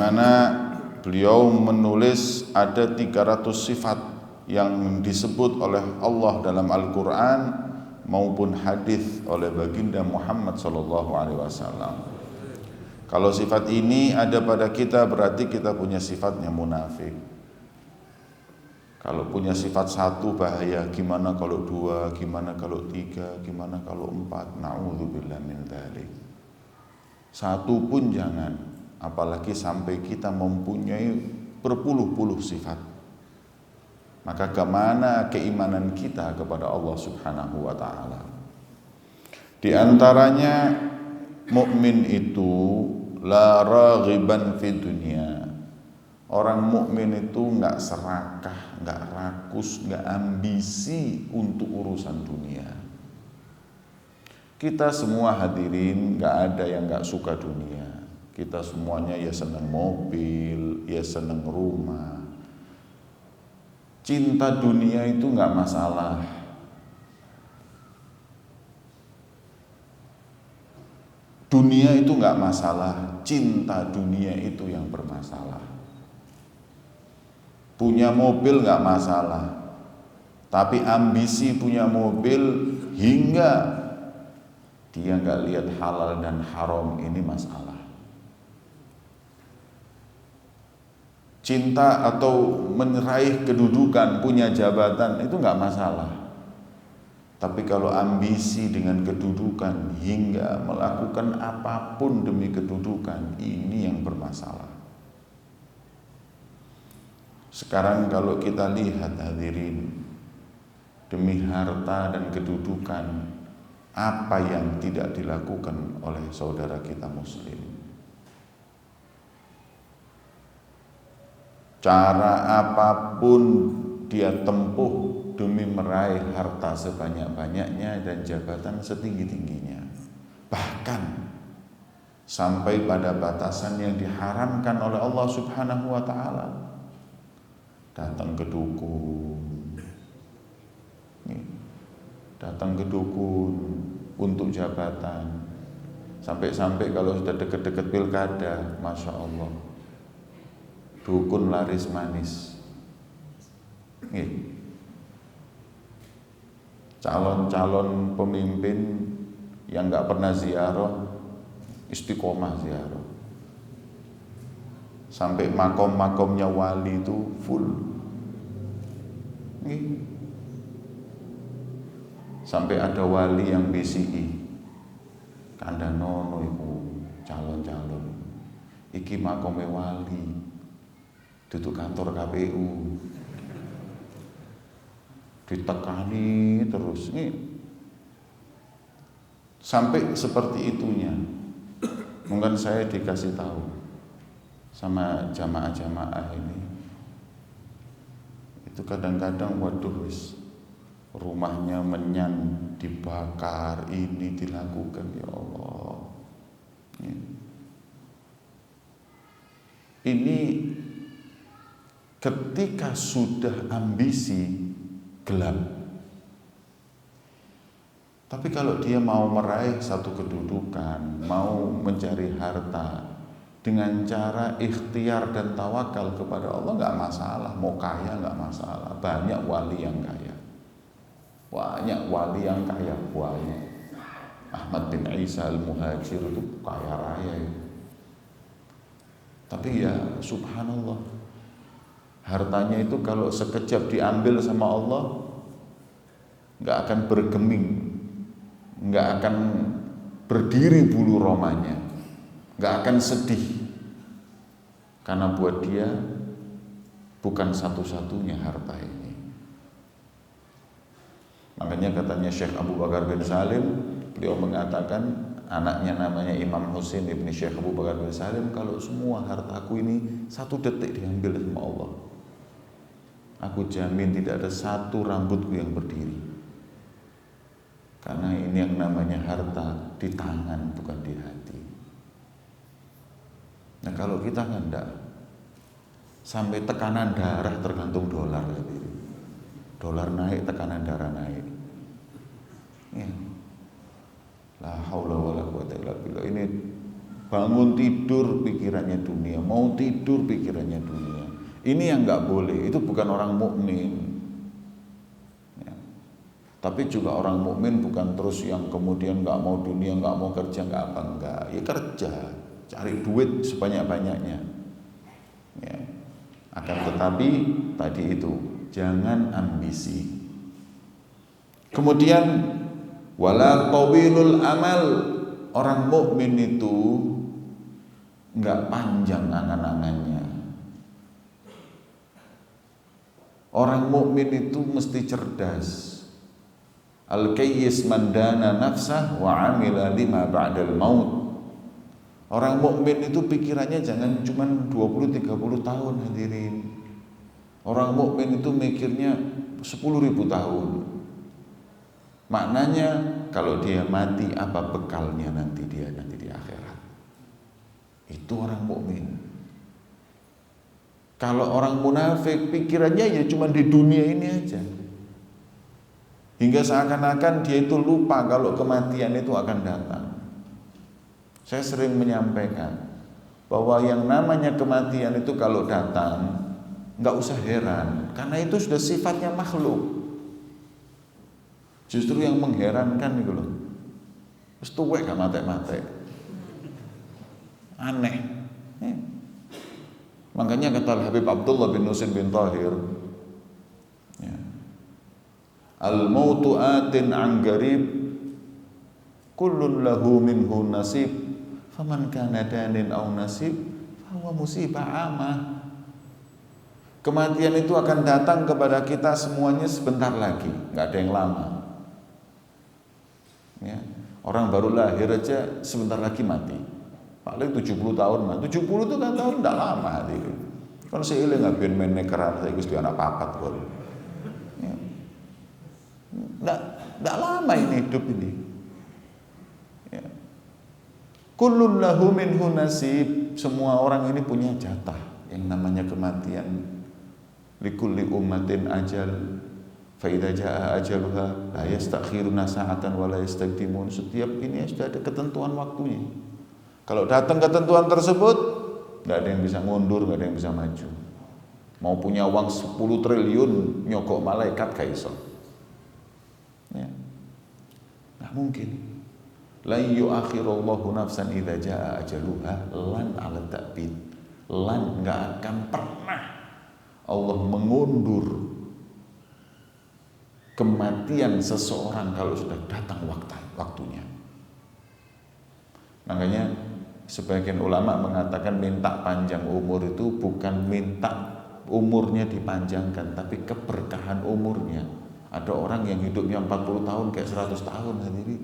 mana beliau menulis ada 300 sifat yang disebut oleh Allah dalam Al-Quran maupun hadis oleh baginda Muhammad SAW. Kalau sifat ini ada pada kita, berarti kita punya sifatnya munafik. Kalau punya sifat satu bahaya, gimana kalau dua, gimana kalau tiga, gimana kalau empat? Na'udzubillah min dzalik. Satu pun jangan, apalagi sampai kita mempunyai berpuluh-puluh sifat. Maka kemana keimanan kita kepada Allah Subhanahu wa ta'ala? Di antaranya mukmin itu la raghiban fi dunia. Orang mukmin itu enggak serakah, enggak rakus, enggak ambisi untuk urusan dunia. Kita semua hadirin enggak ada yang enggak suka dunia. Kita semuanya ya senang mobil, ya senang rumah. Cinta dunia itu enggak masalah. Dunia itu enggak masalah, cinta dunia itu yang bermasalah. Punya mobil enggak masalah, tapi ambisi punya mobil hingga dia enggak lihat halal dan haram, ini masalah. Cinta atau meraih kedudukan, punya jabatan itu enggak masalah. Tapi kalau ambisi dengan kedudukan hingga melakukan apapun demi kedudukan, ini yang bermasalah. Sekarang kalau kita lihat hadirin, demi harta dan kedudukan, apa yang tidak dilakukan oleh saudara kita muslim? Cara apapun dia tempuh demi meraih harta sebanyak-banyaknya dan jabatan setinggi-tingginya. Bahkan sampai pada batasan yang diharamkan oleh Allah Subhanahu wa ta'ala. Datang ke dukun, datang ke dukun untuk jabatan. Sampai-sampai kalau sudah dekat-dekat pilkada, Masya Allah, dukun laris manis. Calon-calon pemimpin yang nggak pernah ziarah, istiqomah ziarah. Sampai makom-makomnya wali itu full. Sampai ada wali yang BCI, kandhanono iku calon-calon. Iki makome wali, duduk kantor KPU. Ditekani terus nih, sampai seperti itunya. Mungkin saya dikasih tahu sama jamaah-jamaah ini, itu kadang-kadang waduh wis rumahnya menyan, dibakar, ini dilakukan, ya Allah. Ini ketika sudah ambisi gelap. Tapi kalau dia mau meraih satu kedudukan, mau mencari harta dengan cara ikhtiar dan tawakal kepada Allah, nggak masalah. Mau kaya nggak masalah. Banyak wali yang kaya, banyak wali yang kaya, banyak. Ahmad bin Isa al-Muhajir itu kaya raya ya. Tapi ya subhanallah, hartanya itu kalau sekejap diambil sama Allah, nggak akan bergeming, nggak akan berdiri bulu romanya, nggak akan sedih, karena buat dia bukan satu-satunya harta ini. Makanya katanya Syekh Abu Bakar bin Salim, beliau mengatakan, anaknya namanya Imam Husain ibni Syekh Abu Bakar bin Salim, kalau semua hartaku ini satu detik diambil sama Allah, aku jamin tidak ada satu rambutku yang berdiri. Karena ini yang namanya harta di tangan, bukan di hati. Nah kalau kita kan enggak, sampai tekanan darah tergantung dolar. Dolar naik, tekanan darah naik. Ya. La haula wala quwwata illa billah. Ini Bangun tidur pikirannya dunia, mau tidur pikirannya dunia. Ini yang nggak boleh. Itu bukan orang mukmin. Ya. Tapi juga orang mukmin bukan terus yang kemudian nggak mau dunia, nggak mau kerja, nggak apa enggak. Ya kerja, cari duit sebanyak-banyaknya. Ya. Akan tetapi tadi itu jangan ambisi. Kemudian wala tawilul amal, orang mukmin itu enggak panjang angan-angannya. Orang mukmin itu mesti cerdas. Al-kayyis man dana nafsah wa amila lima ba'dal maut. Orang mukmin itu pikirannya jangan cuma 20-30 tahun, hadirin. Orang mukmin itu mikirnya 10.000 tahun. Maknanya kalau dia mati apa bekalnya nanti di akhirat. Itu orang mukmin. Kalau orang munafik pikirannya ya cuma di dunia ini aja. Hingga seakan-akan dia itu lupa kalau kematian itu akan datang. Saya sering menyampaikan bahwa yang namanya kematian itu kalau datang nggak usah heran, karena itu sudah sifatnya makhluk. Justru yang mengherankan itu loh, terus tuwek gak mate-mate, aneh. Makanya kata Habib Abdullah bin Nusin bin Tahir, ya, al-mautu atin an garib, kullun lahu minhu nasib, faman kana danin aw nasib, fahuwa musibah amah. Kematian itu akan datang kepada kita semuanya sebentar lagi, nggak ada yang lama. Ya, orang baru lahir aja sebentar lagi mati. Paling 70 tahun mah. 70 itu kan tahun enggak lama hati. Kan saya ilang ngapain main nekeran, saya Gusti anak papat kok. Ya. Enggak lama ini hidup ini. Ya. Kullun lahu minhu nasib. Semua orang ini punya jatah yang namanya kematian. Likulli ummatin ajal. Fa idza jaa ajaluha la yastakhiruna sa'atan wa la yastaqdimun. Setiap ini sudah ada ketentuan waktunya. Kalau datang ketentuan tersebut, nggak ada yang bisa mundur, nggak ada yang bisa maju. Mau punya uang 10 triliun nyokok malaikat gak iso. Ya. Nggak mungkin. La yu'akhirullahu nafsan idza jaa ajaluha lan 'ala ta'bid. Lan nggak akan pernah Allah mengundur kematian seseorang kalau sudah datang waktunya. Makanya sebagian ulama mengatakan minta panjang umur itu bukan minta umurnya dipanjangkan, tapi keberkahan umurnya. Ada orang yang hidupnya 40 tahun kayak 100 tahun hadirin.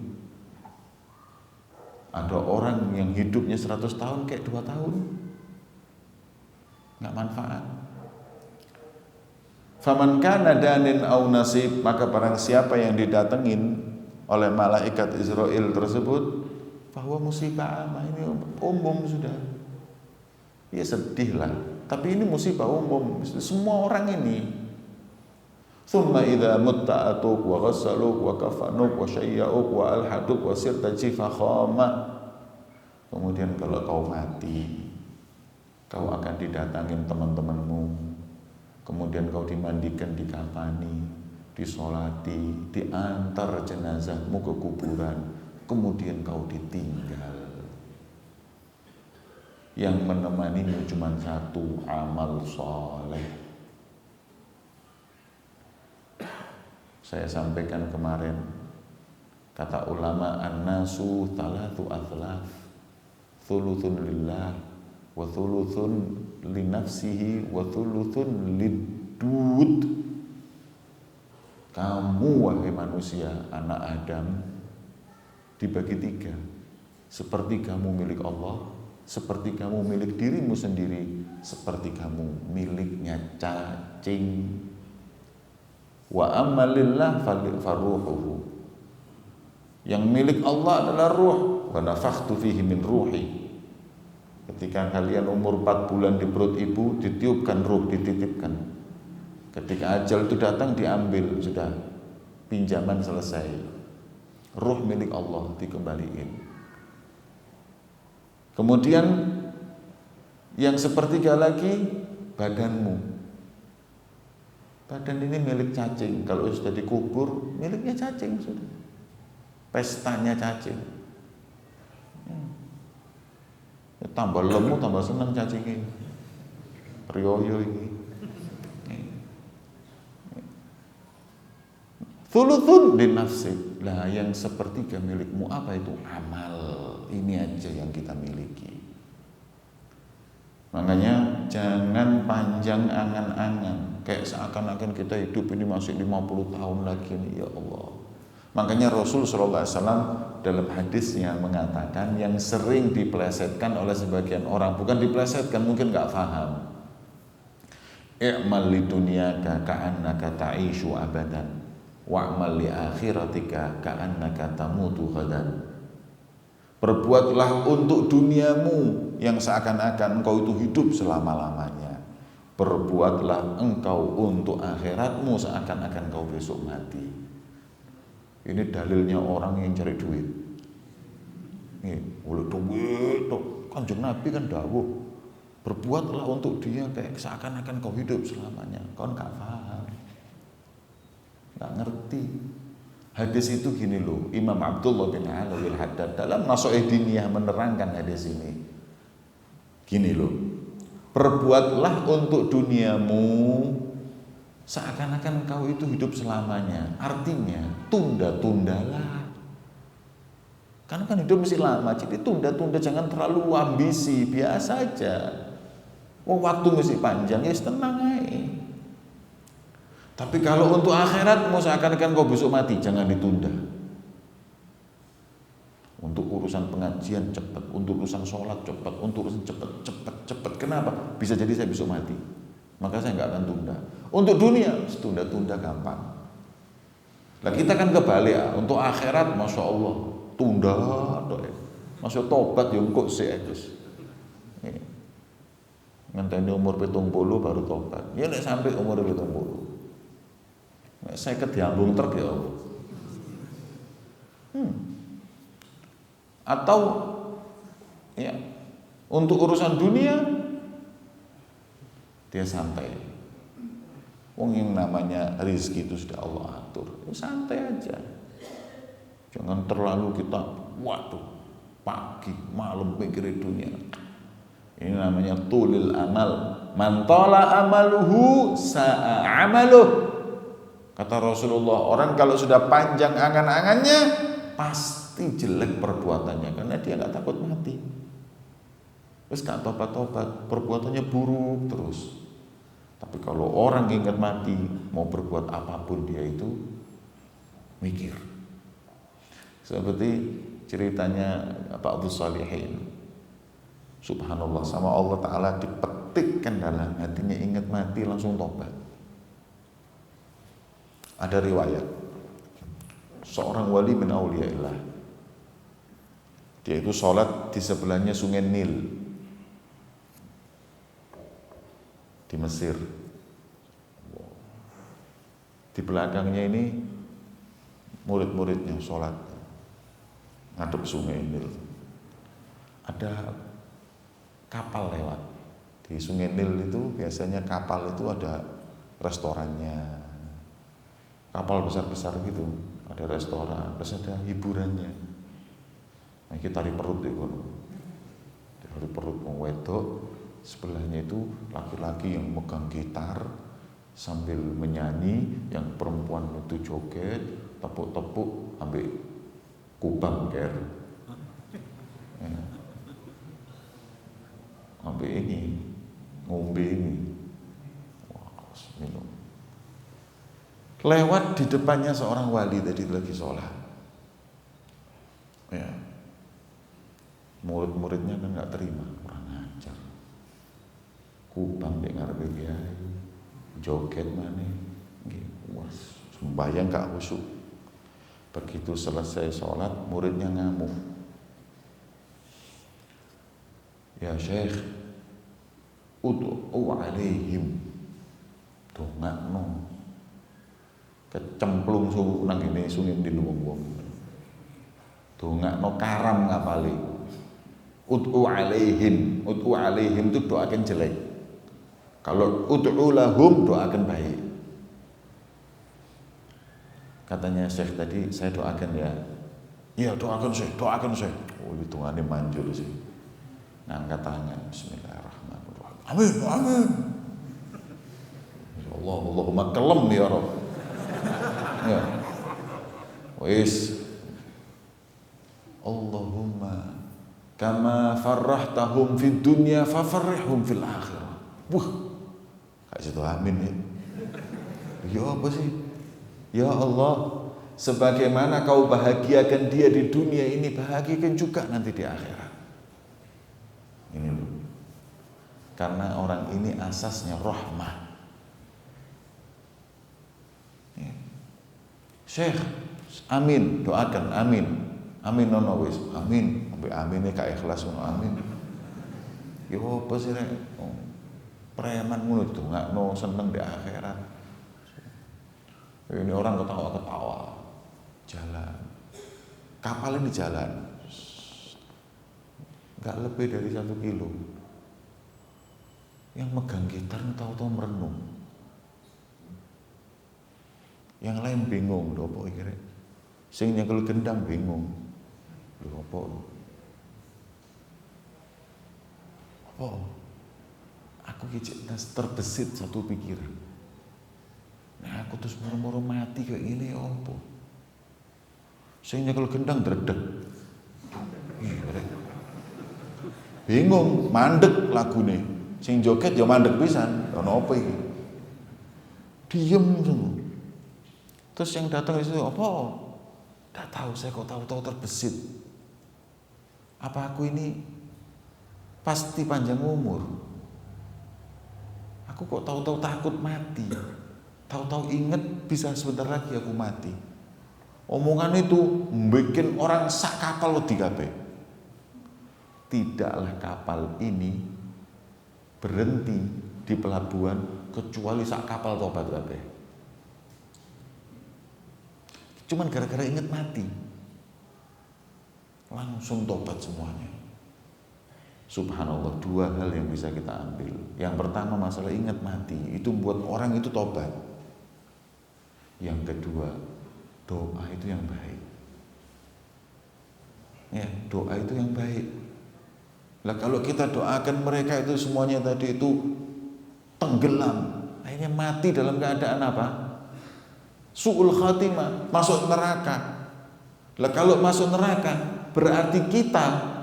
Ada orang yang hidupnya 100 tahun kayak 2 tahun. Nggak manfaat. Faman kana danin au nasib, maka barang siapa yang didatengin oleh malaikat Israel tersebut, bahwa musibah amah, ini umum sudah. Ya sedih lah, tapi ini musibah umum, semua orang ini. Thumma idza mutta atuk wa ghassaluk wa kafanuk wa syayya'uk wa alhaduk wa sirta jifakhama. Kemudian kalau kau mati, kau akan didatangin teman-temanmu. Kemudian kau dimandikan, dikafani, disolati, diantar jenazahmu ke kuburan. Kemudian kau ditinggal. Yang menemanimu cuma satu, amal soleh. Saya sampaikan kemarin, kata ulama, an-nasu thalathu athlaf, thuluthun lillah, wa thuluthun li nafsihi, wa thuluthun lidud. Kamu wahai manusia, anak Adam, dibagi 3. Seperti kamu milik Allah, seperti kamu milik dirimu sendiri, seperti kamu miliknya cacing. Wa amalillah faruhuhu. Yang milik Allah adalah ruh. Wa nafakhtu fihi min ruhi. Ketika kalian umur 4 bulan di perut ibu, ditiupkan ruh, dititipkan. Ketika ajal itu datang, diambil, sudah pinjaman selesai. Ruh milik Allah dikembaliin. Kemudian yang sepertiga lagi badanmu. Badan ini milik cacing. Kalau sudah dikubur, miliknya cacing sudah. Pestanya cacing. Ya, tambah lemu, tambah senang cacing ini. Rioyo ini. Thuluthun din nafsi. Lah yang sepertiga milikmu apa itu? Amal. Ini aja yang kita miliki. Makanya jangan panjang angan-angan. Kayak seakan-akan kita hidup ini masih 50 tahun lagi nih, ya Allah. Makanya Rasul SAW dalam hadisnya mengatakan yang sering dipelesetkan oleh sebagian orang, bukan dipelesetkan, mungkin gak paham. I'mal li dunyaka ka'annaka ta'ishu abadan wa'mal li akhiratika ka'annaka tamutu ghadan. Perbuatlah untuk duniamu yang seakan-akan engkau itu hidup selama-lamanya. Perbuatlah engkau untuk akhiratmu seakan-akan engkau besok mati. Ini dalilnya orang yang cari duit. Nih, oleh duit, Kanjeng Nabi kan dawuh, berbuatlah untuk dia kayak seakan-akan kau hidup selamanya. Kau nggak paham, nggak ngerti. Hadis itu gini loh, Imam Abdullah bin Alwi al-Haddad dalam Nasha'ih Diniyah menerangkan hadis ini. Gini loh, perbuatlah untuk duniamu seakan-akan kau itu hidup selamanya. Artinya tunda-tundalah. Karena kan hidup mesti lama, jadi tunda-tunda, jangan terlalu ambisi, biasa aja. Waktu mesti panjang, ya tenang aja. Tapi kalau untuk akhiratmu seakan-akan kau besok mati, jangan ditunda. Untuk urusan pengajian cepat, untuk urusan sholat cepat, untuk urusan cepat. Kenapa? Bisa jadi saya besok mati, maka saya nggak akan tunda. Untuk dunia, tunda-tunda gampang. Nah kita kan kebalik ya. Untuk akhirat, masya Allah, tunda. Masya tobat yang kok sih terus. Ngenteni umur 70 baru tobat. Ya nek sampai umur 70. Saya kediambung truk ya Allah. Atau ya untuk urusan dunia dia santai. Wong yang namanya rezeki itu sudah Allah atur, santai aja. Jangan terlalu kita waduh pagi malam pikirin dunia. Ini namanya tulil amal. Man tala amaluhu sa'a amaluh. Kata Rasulullah, orang kalau sudah panjang angan-angannya pasti jelek perbuatannya, karena dia nggak takut mati. Terus nggak tobat-tobat, perbuatannya buruk terus. Tapi kalau orang ingat mati, mau berbuat apapun dia itu mikir. Seperti ceritanya Pak Abdul Salihin. Subhanallah, sama Allah Ta'ala dipetikkan dalam hatinya ingat mati langsung tobat. Ada riwayat seorang wali min auliyaillah, dia itu sholat di sebelahnya sungai Nil di Mesir. Di belakangnya ini murid-muridnya sholat ngadep sungai Nil. Ada kapal lewat di sungai Nil itu, biasanya kapal itu ada restorannya, kapal besar-besar gitu, ada restoran, terus ada hiburannya. Nah, kita tarik perut deh, tarik perut wedok, sebelahnya itu laki-laki yang megang gitar sambil menyanyi, yang perempuan itu joget, tepuk-tepuk, ambil kubang ker, ya. Ambil ini, ngombe ini, wah, minum. Lewat di depannya seorang wali tadi lagi sholat. Ya. Murid-muridnya kan nggak terima, kurang ajar. Kubang dek ngarepe kiai, joget mana? Wah, sembahyang gak khusyuk. Begitu selesai sholat, muridnya ngamuk. Ya Syekh, ud'u alaihim, dongakno. Kecemplung nang ngene sungai di wong-wong. Dongakno karam ngapali. Ud'u alaihim itu doakan jelek. Kalau ud'u lahum doakan baik. Katanya Syekh tadi, saya doakan ya. Iya doakan Syekh. Oh hitungannya manjur sih. Ngangkat tangan, bismillahirrahmanirrahim. Amin. Ya Allah, Allahumma kelem ya Rabb. Ya. Wis. Allahumma kama farrahtahum fid dunya fafarrihhum fil akhirah. Kasih doa amin ya. Ya apa sih? Ya Allah, sebagaimana kau bahagiakan dia di dunia ini, bahagiakan juga nanti di akhirat. Ini loh. Karena orang ini asasnya rahmah. Ya. Syekh, amin, doakan amin. Amin nono wis, amin. Sampai aminnya gak ikhlas ngono amin. Ya apa sih rek? Oh, preman ngono dongakno seneng di akhirat. Ini orang ketawa-ketawa jalan, kapal ini jalan nggak lebih dari 1 kilo. Yang megang gitar tahu-tahu merenung, yang lain bingung, lho apa iki rek? Sing nyekel gendang bingung, lho apa? Aku kicik terbesit satu pikiran. Nah aku terus moro-moro mati kayak gini apa? Saya nyekel gendang dredeg. Bingung, mandek lagune. Sing joget ya mandek pisan. Ono apa iki? Diem semua. Terus yang datang itu apa? Enggak tahu, saya kok tahu-tahu terbesit. Apa aku ini pasti panjang umur? Aku kok tahu-tahu takut mati. Tahu-tahu inget bisa sebentar lagi aku mati. Omongan itu bikin orang sak kapal wedi kabeh. Tidaklah kapal ini berhenti di pelabuhan kecuali sak kapal tobat kabeh. Cuman gara-gara inget mati, langsung tobat semuanya. Subhanallah, 2 hal yang bisa kita ambil. Yang pertama masalah ingat mati, itu buat orang itu tobat. Yang kedua, doa itu yang baik. Ya, doa itu yang baik. Lah kalau kita doakan mereka itu semuanya tadi itu tenggelam, akhirnya mati dalam keadaan apa? Su'ul khatimah, masuk neraka. Lah kalau masuk neraka berarti kita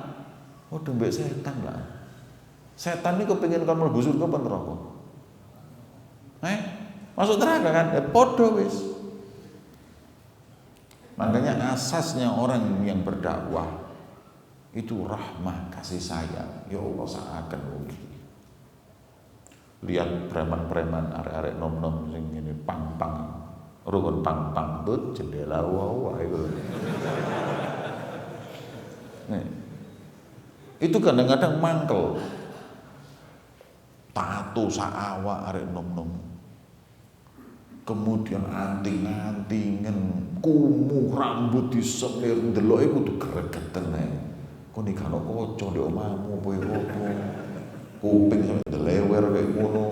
dombek setan lah. Setan ini kepengin kon mlebu surga apa neraka? Masuk neraka kan? Podo wis. Makanya asasnya orang yang berdakwah itu rahmah, kasih sayang. Ya Allah seakan mungkin. Lihat preman-preman arek-arek nom-nom sing ngene pang-pang, rukun pang-pang tut jendela wae itu. Itu kadang-kadang mangkel. Tato saawak arek nom-nom. Kemudian anting-antingan, kumuh rambut disemir, ndeloke kudu gregeten ae. Kok nek ana kaca ndek omahmu apa. Kuping sampe ndelewer kayak ngono.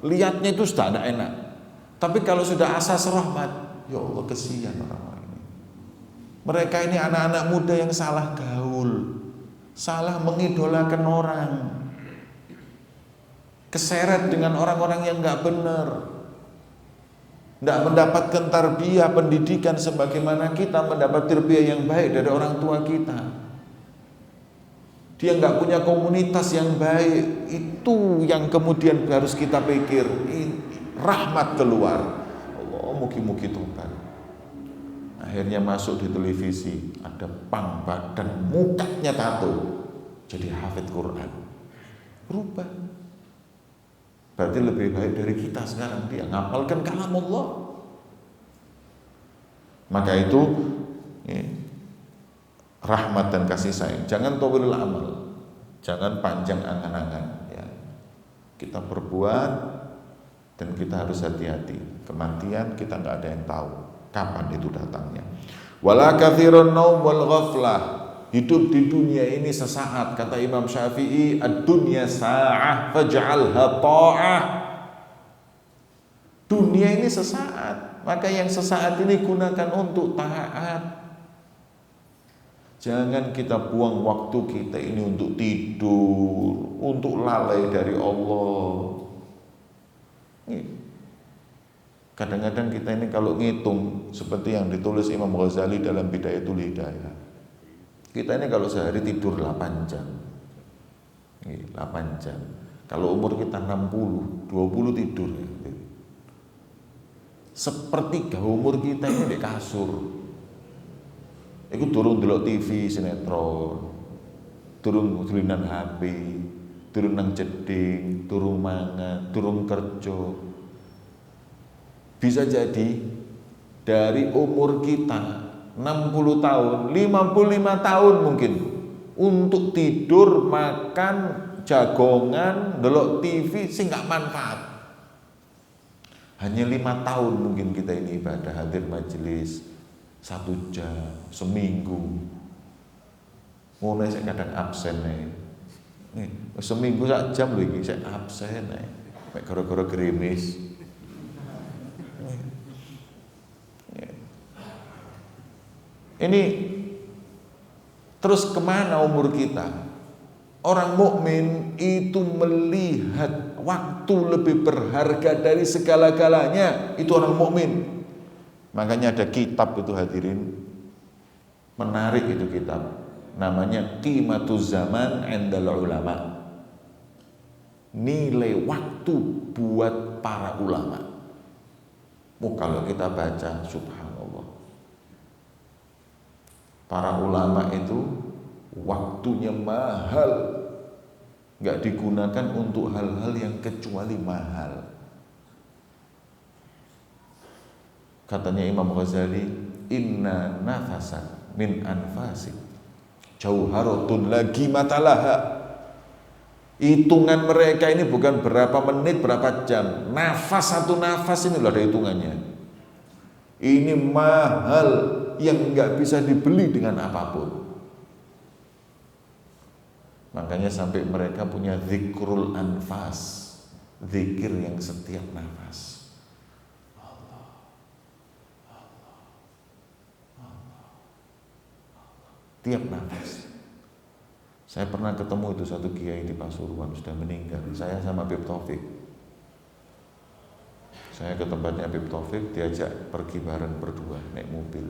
Lihatnya itu sudah tidak enak. Tapi kalau sudah asas rahmat, ya Allah kesian orang-orang ini. Mereka ini anak-anak muda yang salah gaul, salah mengidolakan orang, keseret dengan orang-orang yang nggak benar, nggak mendapatkan tarbiyah pendidikan sebagaimana kita mendapat tarbiyah yang baik dari orang tua kita. Dia nggak punya komunitas yang baik, itu yang kemudian harus kita pikir. Rahmat keluar. Allah mugi-mugi tobat. Akhirnya masuk di televisi, ada pang badan, mukanya tato, jadi hafid Quran. Berubah. Berarti lebih baik dari kita sekarang, dia ngapalkan kalam Allah. Maka itu rahmat dan kasih sayang. Jangan tawilul amal, jangan panjang angan-angan. Ya. Kita berbuat dan kita harus hati-hati. Kematian kita nggak ada yang tahu kapan itu datangnya. Wala katsirun naum wal ghaflah. Hidup di dunia ini sesaat. Kata Imam Syafi'i, ad-dunya sa'ah faj'alha ta'ah. Dunia ini sesaat, maka yang sesaat ini gunakan untuk taat. Jangan kita buang waktu kita ini untuk tidur, untuk lalai dari Allah. Kadang-kadang kita ini kalau ngitung seperti yang ditulis Imam Ghazali dalam Bidayatul Hidayah, kita ini kalau sehari tidur 8 jam 8 jam. Kalau umur kita 60, 20 tidur. Sepertiga umur kita ini di kasur. Iku turun delok TV, sinetron, turun dolinan HP, turun nang jeding, turun mangan, turun kerja. Bisa jadi dari umur kita 60 tahun, 55 tahun mungkin untuk tidur, makan, jagongan, delok TV sing gak manfaat. Hanya 5 tahun mungkin kita ini ibadah, hadir majelis 1 jam, seminggu. Ngono saya kadang absen nih. Seminggu 1 jam lho iki saya absen nih. Mek gara-gara gerimis. Ini terus kemana umur kita? Orang mukmin itu melihat waktu lebih berharga dari segala-galanya. Itu orang mukmin. Makanya ada kitab itu hadirin, menarik itu kitab, namanya Qimatuz Zaman 'indal Ulama. Nilai waktu buat para ulama. Kalau kita baca, subhanallah, para ulama itu waktunya mahal, nggak digunakan untuk hal-hal yang kecuali mahal. Katanya Imam Ghazali, inna nafasan min anfasik jauharatun lagi matalaha. Hitungan mereka ini bukan berapa menit, berapa jam. Nafas, satu nafas ini loh ada hitungannya. Ini mahal yang nggak bisa dibeli dengan apapun. Makanya sampai mereka punya zikrul anfas, zikir yang setiap nafas. Tiap nafas. Saya pernah ketemu itu satu kiai di Pasuruan, sudah meninggal. Saya sama Habib Taufik. Saya ke tempatnya Habib Taufik, diajak pergi bareng berdua naik mobil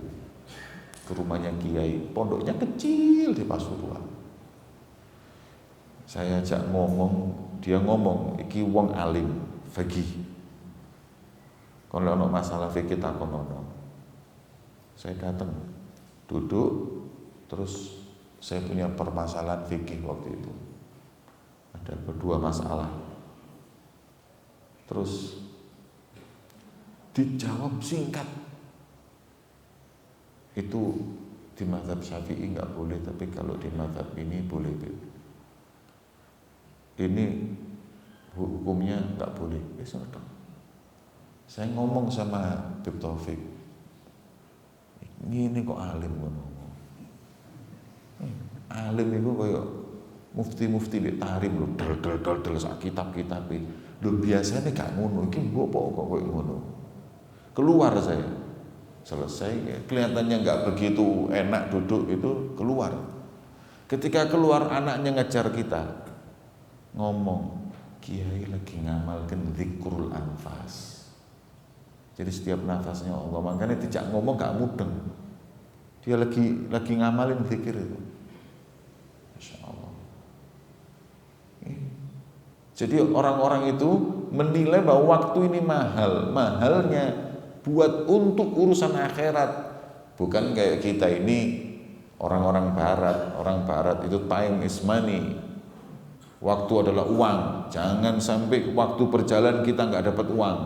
ke rumahnya kiai. Pondoknya kecil di Pasuruan. Saya ajak ngomong, dia ngomong, iki wong alim, fikih. Kalau ono masalah fikih takon ono. Saya datang, duduk. Terus saya punya permasalahan fikih waktu itu. Ada berdua masalah. Terus dijawab singkat. Itu di mazhab Syafi'i nggak boleh, tapi kalau di mazhab ini boleh. Ini hukumnya nggak boleh. Saya ngomong sama Habib Taufik, ini kok alim ngomong. Alim itu kayak mufti-mufti di tarim lho, del sak kitab-kitab iki. Lho biasane gak ngono, iki mbok kok koyo ngono. Keluar saya. Selesai, kelihatannya nggak begitu enak duduk itu, keluar. Ketika keluar anaknya ngejar kita. Ngomong, kiai lagi ngamalkan zikrul anfas. Jadi setiap nafasnya Allah, makanya tidak ngomong gak mudeng. Dia lagi ngamalin zikir itu. Masya Allah. Jadi orang-orang itu menilai bahwa waktu ini mahal. Mahalnya buat untuk urusan akhirat. Bukan kayak kita ini orang-orang barat. Orang barat itu time is money. Waktu adalah uang. Jangan sampai waktu berjalan kita nggak dapat uang.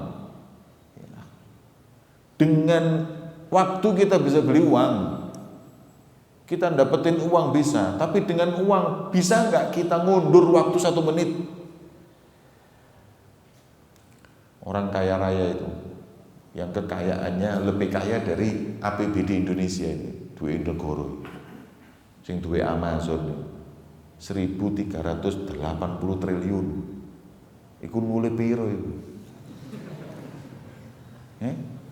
Dengan waktu kita bisa beli uang. Kita dapetin uang bisa, tapi dengan uang bisa nggak kita ngundur waktu 1 menit? Orang kaya raya itu, yang kekayaannya lebih kaya dari APBD Indonesia ini, duit negara. sing duwe Amazon 1.380 triliun. Iku mulai piro iku?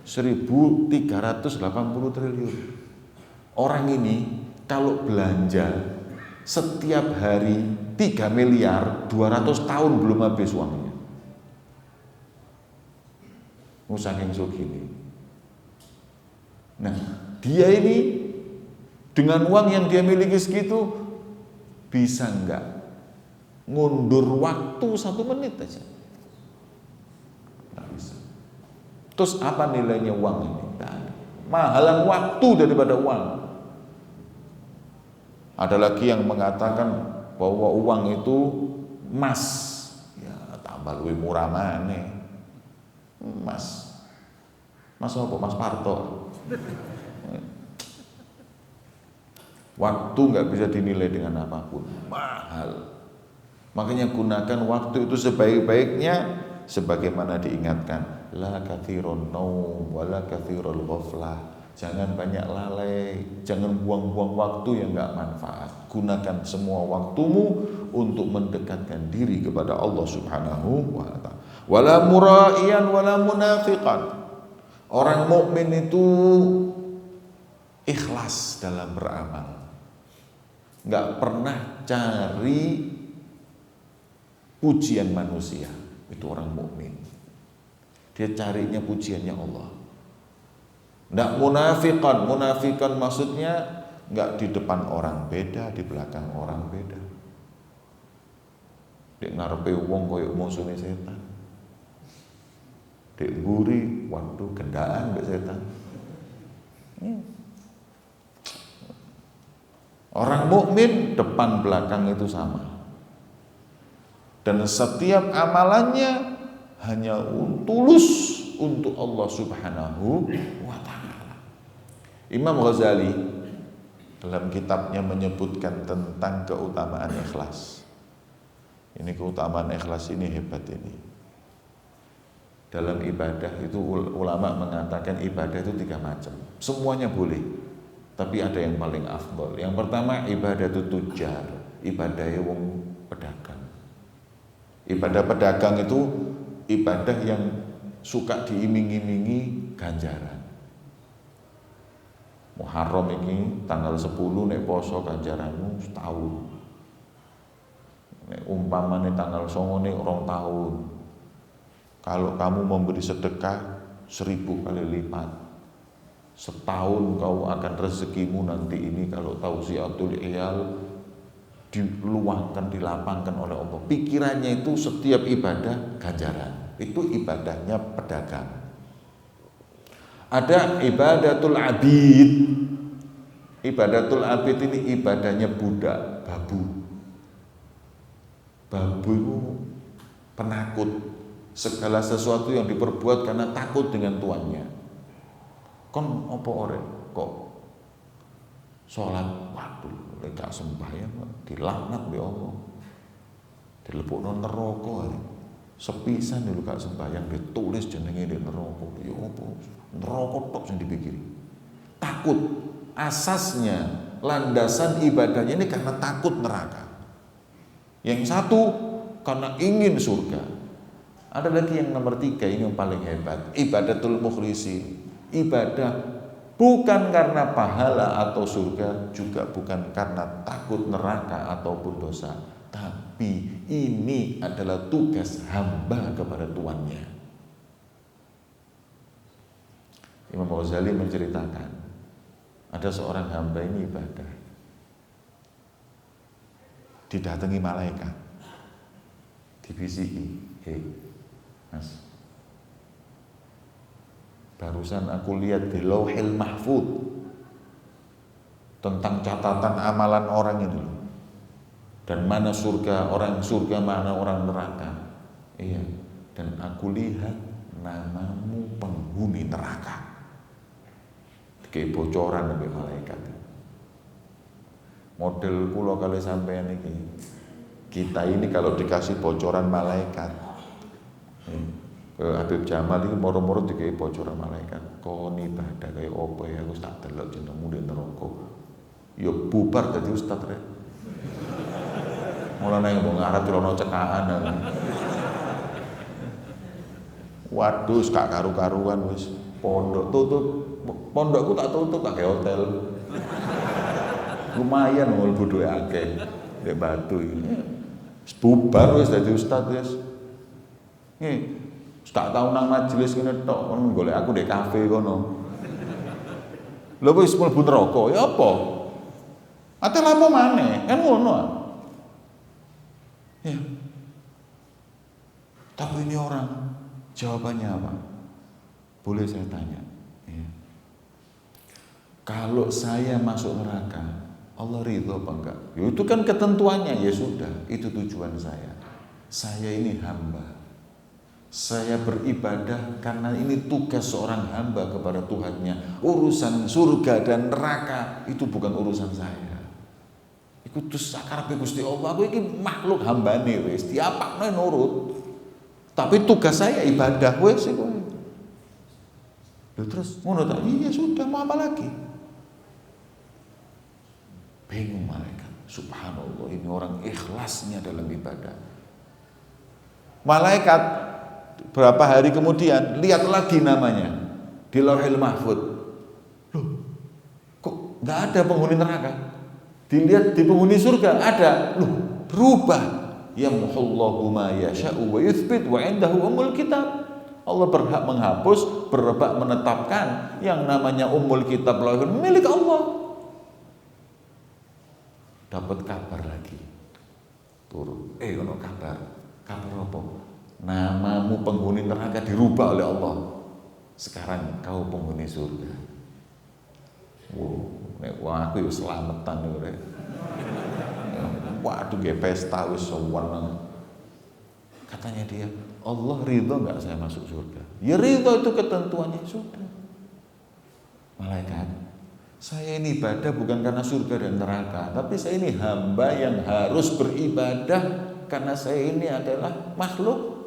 1.380 triliun. Orang ini kalau belanja setiap hari 3 miliar 200 tahun belum habis uangnya. Saking sugih. Nah, dia ini dengan uang yang dia miliki segitu bisa enggak ngundur waktu 1 menit aja? Enggak bisa. Terus apa nilainya uang ini? Enggak ada. Mahalan waktu daripada uang. Ada lagi yang mengatakan bahwa uang itu emas. Ya, tambah lebih murah maneh. Emas. Mas apa? Mas Parto. Waktu nggak bisa dinilai dengan apapun, mahal. Makanya gunakan waktu itu sebaik-baiknya, sebagaimana diingatkan, la kathirun naum wala kathirul ghaflah. Jangan banyak lalai, jangan buang-buang waktu yang nggak manfaat. Gunakan semua waktumu untuk mendekatkan diri kepada Allah Subhanahu wa ta'ala. Wala mura'iyan wala munafiqan. Orang mukmin itu ikhlas dalam beramal. Nggak pernah cari pujian manusia. Itu orang mukmin. Dia carinya pujiannya Allah. Nggak munafikan. Munafikan maksudnya nggak di depan orang beda, di belakang orang beda. Dek ngarepe wong koyo musuhne setan. Dek mburi, waduh gendaan mbek setan. Orang mukmin depan belakang itu sama. Dan setiap amalannya hanya tulus untuk Allah Subhanahu wa ta'ala. Imam Ghazali dalam kitabnya menyebutkan tentang keutamaan ikhlas. Ini keutamaan ikhlas ini hebat ini. Dalam ibadah itu ulama mengatakan ibadah itu 3 macam. Semuanya boleh. Tapi ada yang paling afdol. Yang pertama ibadah itu tujar, ibadahnya wong pedagang. Ibadah pedagang itu ibadah yang suka diiming-imingi ganjaran. Muharram ini tanggal 10 nek poso ganjaranmu setahun. Nek umpamane tanggal 9 nek 2 tahun. Kalau kamu memberi sedekah 1000 kali lipat. Setahun kau akan rezekimu nanti ini kalau tausiatul iyal diluangkan, dilapangkan oleh Allah. Pikirannya itu setiap ibadah ganjaran. Itu ibadahnya pedagang. Ada ibadatul abid. Ibadatul abid ini ibadahnya budak, babu. Babu itu penakut. Segala sesuatu yang diperbuat karena takut dengan tuannya. Kon apa ore kok salat waduh lek gak sembahyang dilaknat be Allah. Dilebokno neraka. Sepisan lho gak sembahyang ditulis jenenge di neraka. Ya apa? Neraka tok sing dipikiri. Takut. Asasnya landasan ibadahnya ini karena takut neraka. Yang satu karena ingin surga. Ada lagi yang nomor 3 ini yang paling hebat, ibadatul mukhlisin. Ibadah bukan karena pahala atau surga, juga bukan karena takut neraka ataupun dosa, tapi ini adalah tugas hamba kepada tuannya. Imam Ghazali menceritakan ada seorang hamba ini ibadah, didatangi malaikat, dibisiki, hei mas, barusan aku lihat di Lauhil Mahfud tentang catatan amalan orang ini, dan mana surga, orang surga, mana orang neraka. Iya, dan aku lihat namamu penghuni neraka. Kayak bocoran dari malaikat. Model kula kali sampean iki. Kita ini kalau dikasih bocoran malaikat, Habib Jamal itu moro-moro dikai bocoran malaikat. Kon ibadah kaya apa ya, aku tak delok jenengmu di neraka. Ya bubar dadi ustaz rek. Mulane mbok ngarep celana cekaan. Waduh, gak karu-karuan wis. Pondok tutup. Pondokku tak tutup tak kayak hotel. Lumayan mul budhuke akeh. Ndek Batu ini. Wis bubar wis dadi ustaz wis. Nggih. Tak tau nang majelis ngene tok, kon golek aku ndek kafe kono. Lha wis mlebu neraka, ya apa? Ate lapo maneh? Kan ngono. Ya. Tapi ini orang jawabannya apa? Boleh saya tanya? Ya. Kalau saya masuk neraka, Allah ridho apa enggak? Ya itu kan ketentuannya, ya sudah, itu tujuan saya. Saya ini hamba. Saya beribadah karena ini tugas seorang hamba kepada Tuhannya. Urusan surga dan neraka itu bukan urusan saya. Iku dus sakarepe Gusti Allah, aku iki makhluk hambane wis, diapakno nurut. Tapi tugas saya ibadah wis iku. Loh terus ngono ta? Iya sudah, mau apa lagi? Bingung malaikat. Subhanallah, ini orang ikhlasnya dalam ibadah. Malaikat berapa hari kemudian lihat lagi namanya di Lauhil Mahfud. Loh, kok nggak ada penghuni neraka? Dilihat di penghuni surga ada. Loh, berubah. Yamhullahu ma yasha'u wa yuthbit wa indahu ummul kitab. Allah berhak menghapus, berhak menetapkan yang namanya ummul kitab Lauhil milik Allah. Dapat kabar lagi. Turun. Ono kabar. Kabar apa? Namamu penghuni neraka dirubah oleh Allah. Sekarang kau penghuni surga. Wow, nek aku yo selametan yo rek. Waduh ge pesta wis sowan. Katanya dia, Allah ridho enggak saya masuk surga? Ya ridho, itu ketentuannya, sudah. Malaikat, saya ini ibadah bukan karena surga dan neraka, tapi saya ini hamba yang harus beribadah karena saya ini adalah makhluk.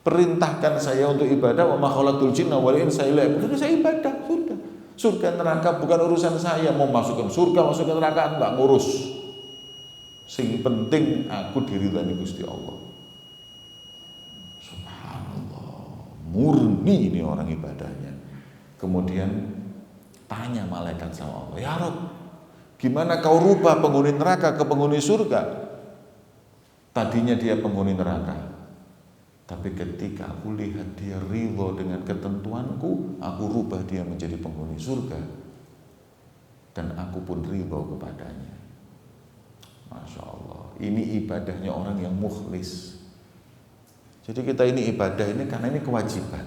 Perintahkan saya untuk ibadah, wa ma khalaqtul jinna wal insa illa liya'budun. Saya ibadah, sudah. Surga neraka bukan urusan saya, mau masukkan surga, masukkan neraka enggak ngurus. Sing penting aku diridhani Gusti Allah. Subhanallah, murni ini orang ibadahnya. Kemudian tanya malaikat sama Allah, ya Rabb, gimana kau rubah penghuni neraka ke penghuni surga? Tadinya dia penghuni neraka, tapi ketika aku lihat dia ridho dengan ketentuanku, aku rubah dia menjadi penghuni surga. Dan aku pun ridho kepadanya. Masya Allah, ini ibadahnya orang yang mukhlis. Jadi kita ini ibadah ini karena ini kewajiban.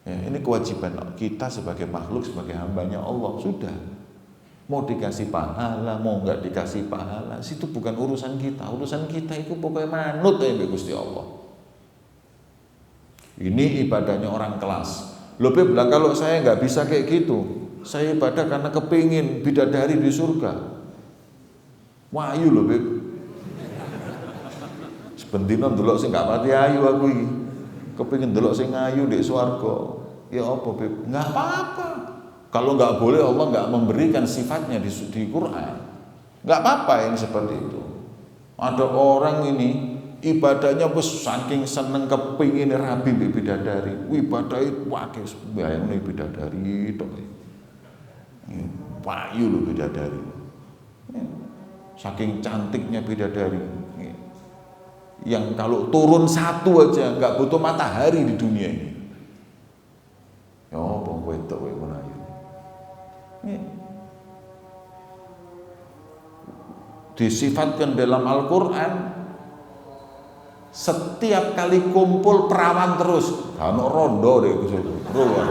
Ya, ini kewajiban kita sebagai makhluk, sebagai hambanya Allah. Sudah, mau dikasih pahala, mau nggak dikasih pahala, itu bukan urusan kita. Urusan kita itu pokoknya manut ya Gusti Allah. Ini ibadahnya orang kelas. Loh Beb, kalau saya nggak bisa kayak gitu, saya ibadah karena kepingin bidadari di surga. Wahyu loh Beb. Sebentina ndelok sing gak pati ayu aku iki. Kepengin ndelok sing ayu ndek swarga. Ya apa Beb? Enggak apa-apa. Kalau enggak boleh Allah enggak memberikan sifatnya di Quran. Enggak apa-apa yang seperti itu. Ada orang ini ibadahnya wis saking seneng kepengin rabi mbek bidadari. Ibadahe wae bayangno bidadari tok. Wahyu lho bidadari. Saking cantiknya bidadari, yang kalau turun satu aja nggak butuh matahari di dunia ini. Ya apa wedok wae ngono ayu. Disifatkan dalam Al-Qur'an setiap kali kumpul perawan terus, ono rondo deh keluar.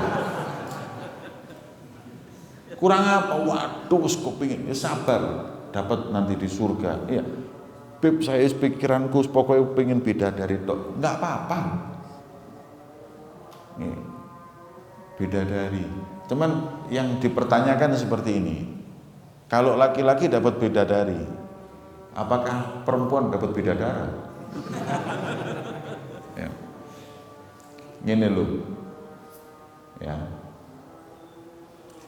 Kurang apa? Waduh, wis kepingin, ya sabar. Dapat nanti di surga. Iya. Beb, saya pikiranku pokoknya pengen bidadari tok. Enggak apa-apa. Nih. Bidadari. Cuman yang dipertanyakan seperti ini. Kalau laki-laki dapat bidadari, apakah perempuan dapat bidadara? Ya. Ini loh. Ya.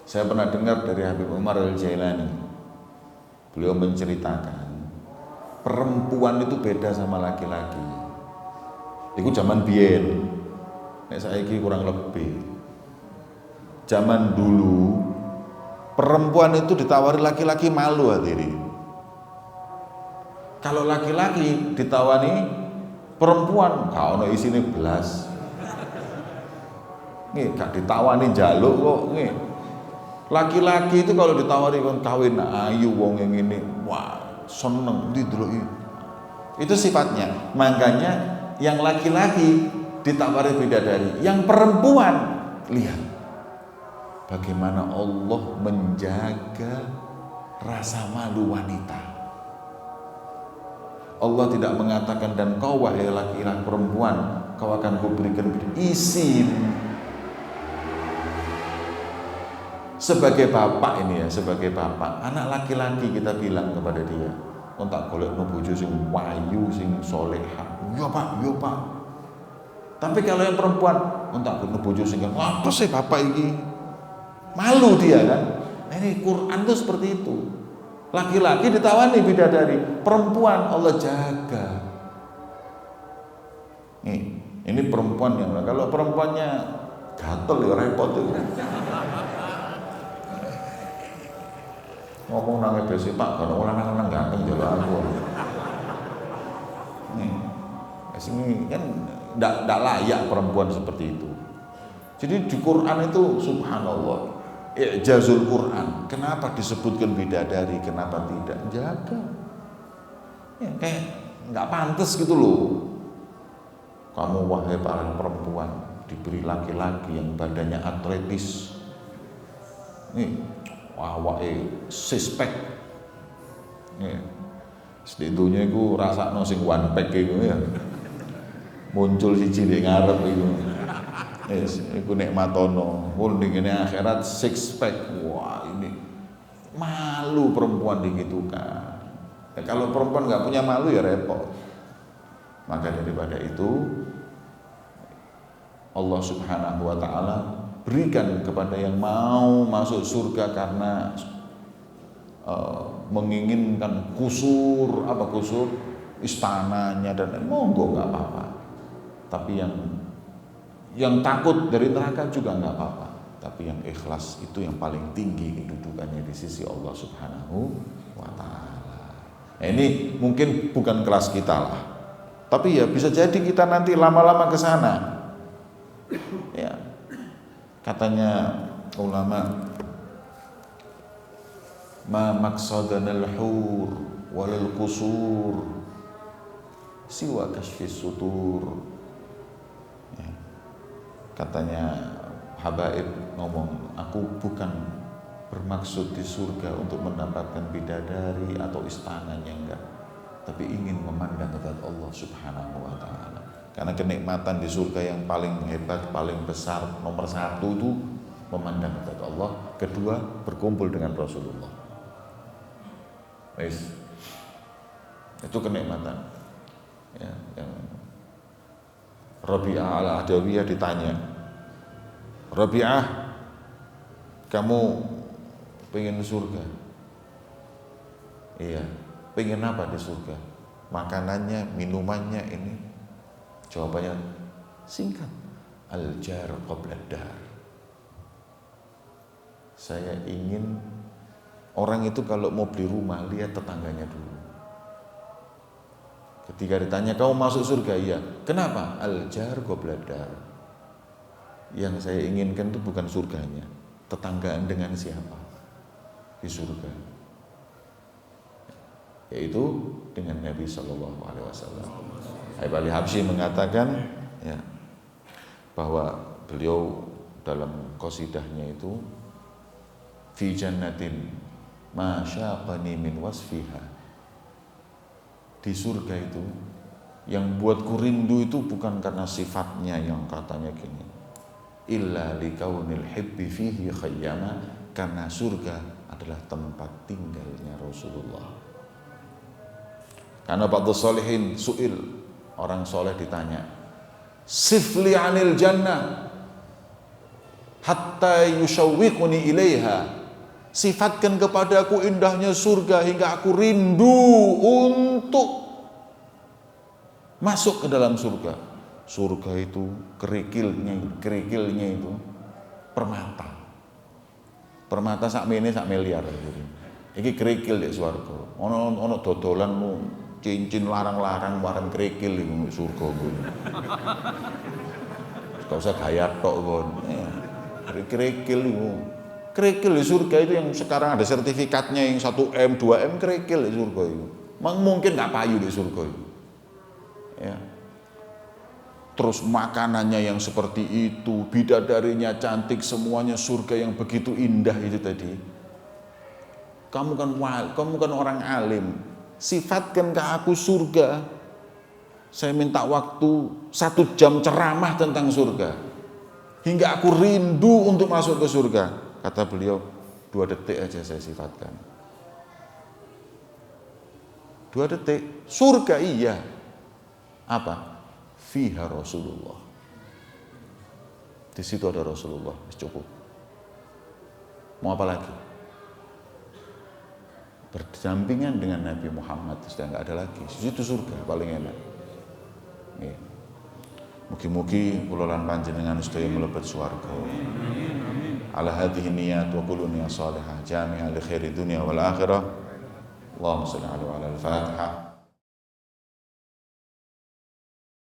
Saya pernah dengar dari Habib Umar Al-Jailani. Beliau menceritakan perempuan itu beda sama laki-laki. Itu zaman biyen. Nek saiki kurang lebih. Zaman dulu perempuan itu ditawari laki-laki malu hadirin. Kalau laki-laki ditawani perempuan, gak ono isine belas. Nih gak ditawani njaluk kok nih. Laki-laki itu kalau ditawari kon kawin ayu wong yang ini, wah seneng dideloki. Itu sifatnya. Makanya yang laki-laki ditawari bidadari, yang perempuan lihat bagaimana Allah menjaga rasa malu wanita. Allah tidak mengatakan dan kau wahai laki-laki perempuan kau akan kuberikan izin. Sebagai bapak ini ya, sebagai bapak, anak laki-laki kita bilang kepada dia, "Kon tak golekno bojo sing wayu, sing salehah." "Iya, Pak, iya, Pak." Tapi kalau yang perempuan, "Kon tak golekno bojo sing apa sih bapak iki?" Malu dia kan. Nah, ini Quran tuh seperti itu. Laki-laki ditawani bidadari, perempuan Allah jaga. Ini perempuan yang kalau perempuannya gatel ya repot tuh. Ngomong nang besi Pak, kalau orang nang ganteng jalan aku. Sini kan tidak layak perempuan seperti itu. Jadi di Quran itu subhanallah, i'jazul Quran. Kenapa disebutkan bidadari? Kenapa tidak? Jaga. Ya, kayak nggak pantas gitu loh. Kamu wahai para perempuan diberi laki-laki yang badannya atletis. Nih. Wah, sispek. Sedunia iku rasakno sing one pack iku ya. Muncul siji ning ngarep iku. Iku nek matono, ning ngene akhirat six pack. Wah, ini malu perempuan digitukan. Ya, kalau perempuan nggak punya malu ya repot. Maka daripada itu Allah Subhanahu wa taala berikan kepada yang mau masuk surga karena menginginkan kusur istananya dan monggo nggak apa-apa. Tapi yang takut dari neraka juga nggak apa-apa. Tapi yang ikhlas itu yang paling tinggi kedudukannya di sisi Allah Subhanahu wa taala. Nah, ini mungkin bukan kelas kita lah. Tapi ya bisa jadi kita nanti lama-lama ke sana. Ya. Katanya ulama, ma maqsadanal hur walal qusur siwa kashfis sutur. Ya. Katanya habaib ngomong, aku bukan bermaksud di surga untuk mendapatkan bidadari atau istananya, enggak, tapi ingin memandang kepada Allah Subhanahu wa taala. Karena kenikmatan di surga yang paling hebat, paling besar, nomor satu itu memandang kepada Allah. Kedua, berkumpul dengan Rasulullah. Itu kenikmatan. Ya, yang Rabi'ah al-Adawiyah ditanya, Rabi'ah, kamu pengen surga? Iya. Pengen apa di surga? Makanannya, minumannya ini. Jawabannya singkat, al-jar qabla dar. Saya ingin orang itu kalau mau beli rumah lihat tetangganya dulu. Ketika ditanya kamu masuk surga, iya. Kenapa? Al-jar qabla dar. Yang saya inginkan itu bukan surganya, tetanggaan dengan siapa di surga, yaitu dengan Nabi Sallallahu Alaihi Wasallam. Habib Ali Habsyi mengatakan ya, bahwa beliau dalam qasidahnya itu fi jannatin ma syaqani min wasfiha, di surga itu yang buatku rindu itu bukan karena sifatnya yang katanya gini, illa likaunil hibbi fihi khayyama, karena surga adalah tempat tinggalnya Rasulullah. Karena ba'dhu sholihin su'il, orang soleh ditanya, sifli anil jannah, hatta yushawwiquni ilaiha. Sifatkan kepadaku indahnya surga hingga aku rindu untuk masuk ke dalam surga. Surga itu kerikilnya itu permata. Permata sak miliar. Iki kerikil di surga. Ono dodolanmu cincin larang-larang warna kerikil di surga. Gak usah gaya tok kon. Kerikil itu. Kerikil di surga itu yang sekarang ada sertifikatnya yang 1M, 2M kerikil di surga itu. Mungkin nggak payu di surga itu. Ya. Terus makanannya yang seperti itu, bidadarinya cantik, semuanya surga yang begitu indah itu tadi. Kamu kan orang alim, sifatkan ke aku surga. Saya minta waktu 1 jam ceramah tentang surga, hingga aku rindu untuk masuk ke surga. Kata beliau, 2 detik aja saya sifatkan. 2 detik, surga iya. Apa? Fiha Rasulullah. Di situ ada Rasulullah, cukup. Mau apa lagi? Berdampingan dengan Nabi Muhammad sudah nggak ada lagi. Di situ surga paling enak. Mugi-mugi kula lan panjenengan sedaya mlebet swarga. Ala hadhihi niyat wa kullu niyat salihah jami'a li khairi dunya wal akhirah. Allahumma shalli ala al-Fatihah.